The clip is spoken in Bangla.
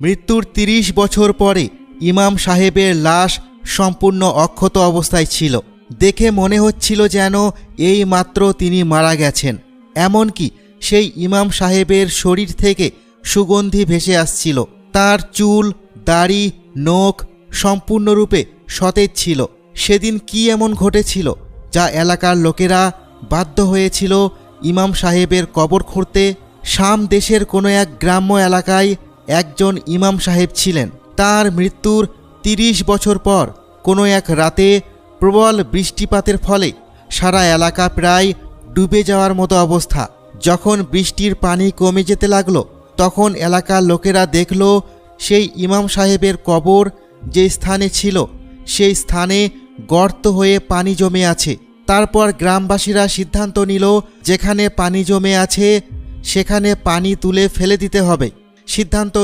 মৃত্যুর ৩০ বছর পরে ইমাম সাহেবের লাশ সম্পূর্ণ অক্ষত অবস্থায় ছিল। দেখে মনে হচ্ছিল যেন এই মাত্র তিনি মারা গেছেন। এমনকি সেই ইমাম সাহেবের শরীর থেকে সুগন্ধি ভেসে আসছিল। তার চুল, দাড়ি, নখ সম্পূর্ণরূপে সতেজ ছিল। সেদিন কি এমন ঘটেছিল যা এলাকার লোকেরা বাধ্য হয়েছিল ইমাম সাহেবের কবর খুঁড়তে? শাম দেশের কোনো এক গ্রাম্য এলাকায় একজন ইমাম সাহেব ছিলেন। তার মৃত্যুর ৩০ বছর পর কোনো এক রাতে প্রবল বৃষ্টিপাতের ফলে সারা এলাকা প্রায় ডুবে যাওয়ার মতো অবস্থা। যখন বৃষ্টির পানি কমে যেতে লাগলো, তখন এলাকার লোকেরা দেখল সেই ইমাম সাহেবের কবর যে স্থানে ছিল সেই স্থানে গর্ত হয়ে পানি জমে আছে। তারপর গ্রামবাসীরা সিদ্ধান্ত নিল যেখানে পানি জমে আছে সেখানে পানি তুলে ফেলে দিতে হবে। সিদ্ধান্ত